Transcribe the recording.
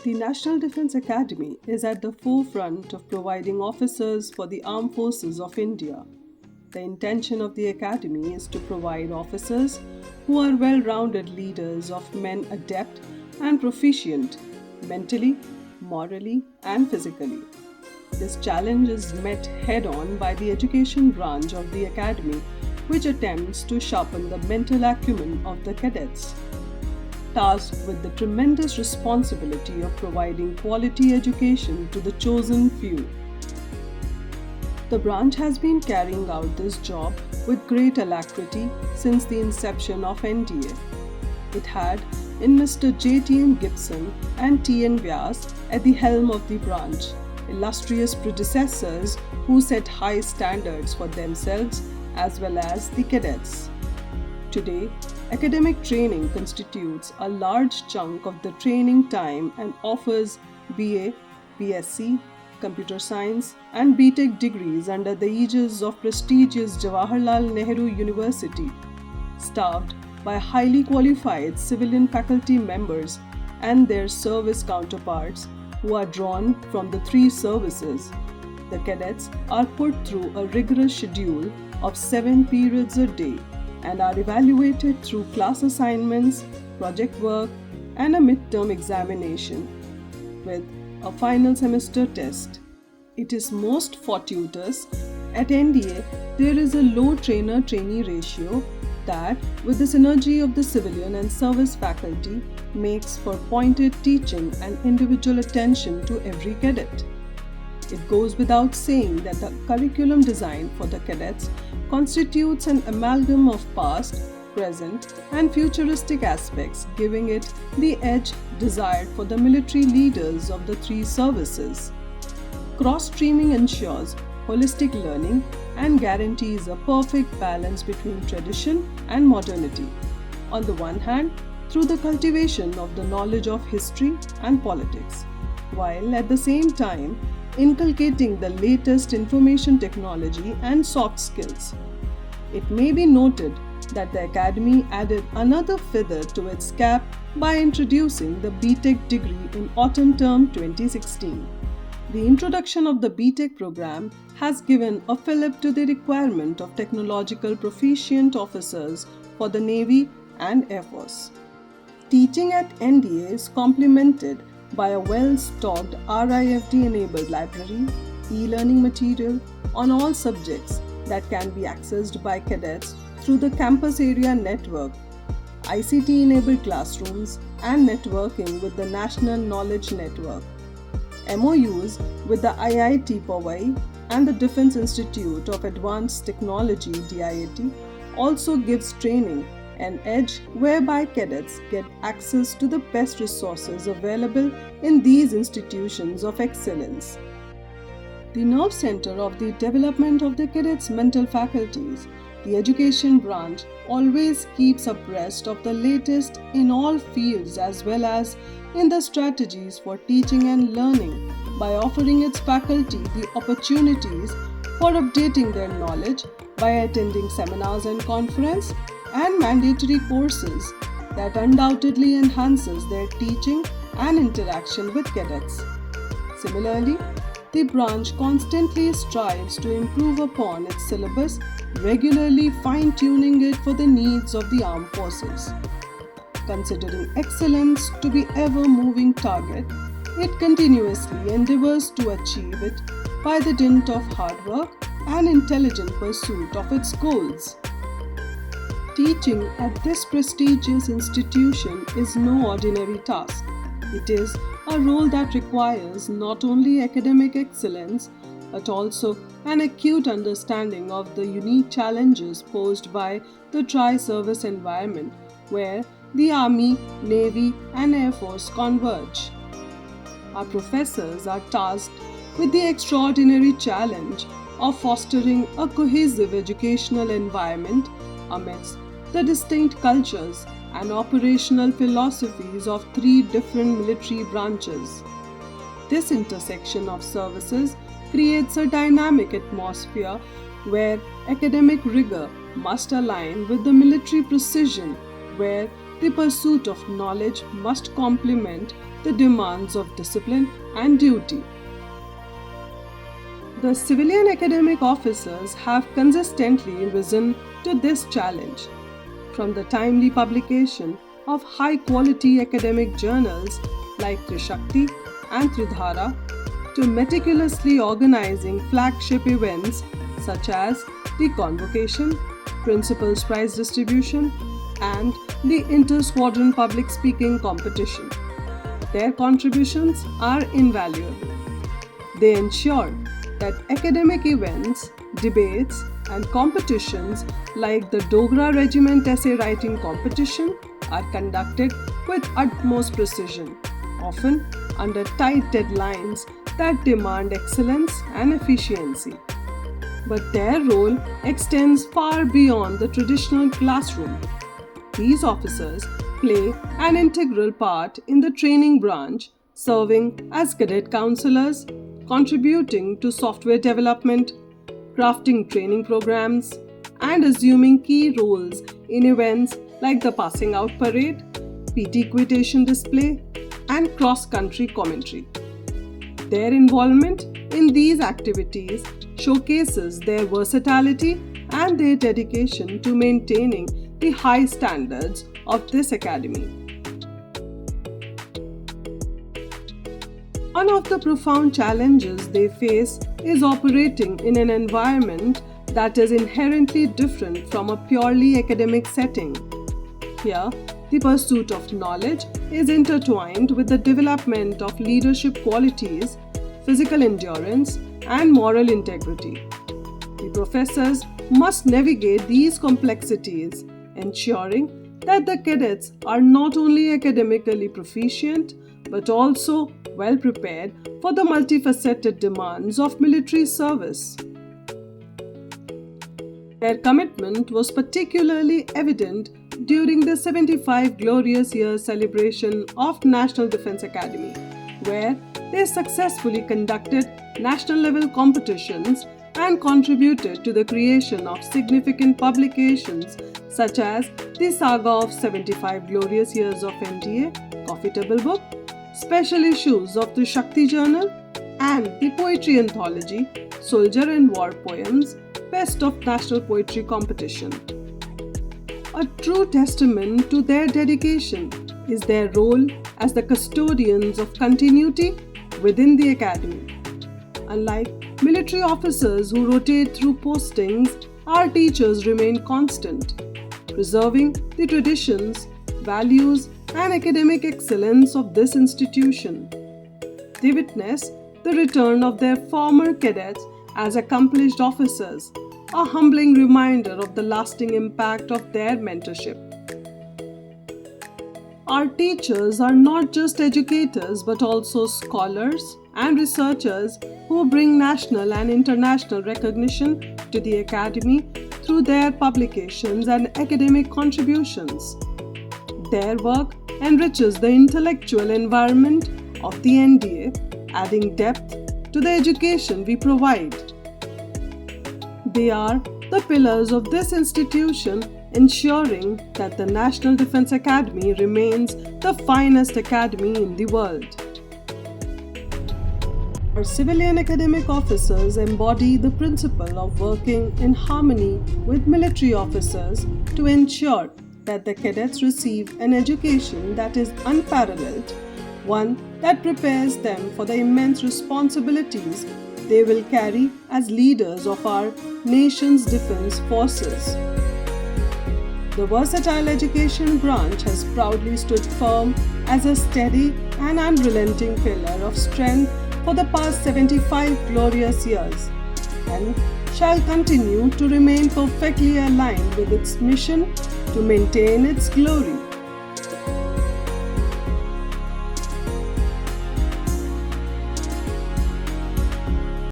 The National Defence Academy is at the forefront of providing officers for the armed forces of India. The intention of the Academy is to provide officers who are well-rounded leaders of men adept and proficient mentally, morally, and physically. This challenge is met head-on by the education branch of the Academy, which attempts to sharpen the mental acumen of the cadets. Tasked with the tremendous responsibility of providing quality education to the chosen few. The branch has been carrying out this job with great alacrity since the inception of NDA. It had in Mr. J.T.M. Gibson and T.N. Vyas at the helm of the branch, illustrious predecessors who set high standards for themselves as well as the cadets. Today, academic training constitutes a large chunk of the training time and offers BA, BSc, Computer Science and BTech degrees under the aegis of prestigious Jawaharlal Nehru University, staffed by highly qualified civilian faculty members and their service counterparts who are drawn from the three services. The cadets are put through a rigorous schedule of 7 periods a day and are evaluated through class assignments, project work, and a midterm examination with a final semester test. It is most fortuitous at NDA there is a low trainer-trainee ratio that, with the synergy of the civilian and service faculty, makes for pointed teaching and individual attention to every cadet. It goes without saying that the curriculum design for the cadets constitutes an amalgam of past, present, and futuristic aspects, giving it the edge desired for the military leaders of the three services. Cross-streaming ensures holistic learning and guarantees a perfect balance between tradition and modernity. On the one hand, through the cultivation of the knowledge of history and politics, while at the same time inculcating the latest information technology and soft skills. It may be noted that the Academy added another feather to its cap by introducing the BTech degree in autumn term 2016. The introduction of the BTech program has given a fillip to the requirement of technological proficient officers for the Navy and Air Force. Teaching at NDA is complemented by a well-stocked RIFD-enabled library, e-learning material on all subjects that can be accessed by cadets through the campus area network, ICT-enabled classrooms, and networking with the National Knowledge Network. MOUs with the IIT Powai and the Defence Institute of Advanced Technology DIAT also gives training an edge whereby cadets get access to the best resources available in these institutions of excellence. The nerve center of the development of the cadets' mental faculties, the education branch always keeps abreast of the latest in all fields as well as in the strategies for teaching and learning by offering its faculty the opportunities for updating their knowledge by attending seminars and conferences and mandatory courses that undoubtedly enhances their teaching and interaction with cadets. Similarly, the branch constantly strives to improve upon its syllabus, regularly fine-tuning it for the needs of the armed forces. Considering excellence to be ever-moving target, it continuously endeavors to achieve it by the dint of hard work and intelligent pursuit of its goals. Teaching at this prestigious institution is no ordinary task. It is a role that requires not only academic excellence but also an acute understanding of the unique challenges posed by the tri-service environment where the Army, Navy, and Air Force converge. Our professors are tasked with the extraordinary challenge of fostering a cohesive educational environment amidst the distinct cultures and operational philosophies of three different military branches. This intersection of services creates a dynamic atmosphere where academic rigor must align with the military precision, where the pursuit of knowledge must complement the demands of discipline and duty. The civilian academic officers have consistently risen to this challenge. From the timely publication of high-quality academic journals like Trishakti and Tridhara to meticulously organizing flagship events such as the Convocation, Principal's Prize Distribution, and the Inter-Squadron Public Speaking Competition. Their contributions are invaluable. They ensure that academic events, debates, and competitions like the Dogra Regiment Essay Writing Competition are conducted with utmost precision, often under tight deadlines that demand excellence and efficiency. But their role extends far beyond the traditional classroom. These officers play an integral part in the training branch, serving as cadet counselors, contributing to software development, crafting training programs, and assuming key roles in events like the Passing Out Parade, PT Equitation Display, and cross-country commentary. Their involvement in these activities showcases their versatility and their dedication to maintaining the high standards of this academy. One of the profound challenges they face is operating in an environment that is inherently different from a purely academic setting. Here, the pursuit of knowledge is intertwined with the development of leadership qualities, physical endurance, and moral integrity. The professors must navigate these complexities, ensuring that the cadets are not only academically proficient but also well prepared for the multifaceted demands of military service. Their commitment was particularly evident during the 75 Glorious Years celebration of National Defence Academy, where they successfully conducted national-level competitions and contributed to the creation of significant publications such as the Saga of 75 Glorious Years of NDA, Coffee Table Book, special issues of the Shakti Journal, and the poetry anthology Soldier and War Poems, Best of National Poetry Competition. A true testament to their dedication is their role as the custodians of continuity within the academy. Unlike military officers who rotate through postings, our teachers remain constant, preserving the traditions, values, and academic excellence of this institution. They witness the return of their former cadets as accomplished officers, a humbling reminder of the lasting impact of their mentorship. Our teachers are not just educators but also scholars and researchers who bring national and international recognition to the academy through their publications and academic contributions. Their work enriches the intellectual environment of the NDA, adding depth to the education we provide. They are the pillars of this institution, ensuring that the National Defence Academy remains the finest academy in the world. Our civilian academic officers embody the principle of working in harmony with military officers to ensure that the cadets receive an education that is unparalleled, one that prepares them for the immense responsibilities they will carry as leaders of our nation's defense forces. The versatile education branch has proudly stood firm as a steady and unrelenting pillar of strength for the past 75 glorious years, and shall continue to remain perfectly aligned with its mission to maintain its glory.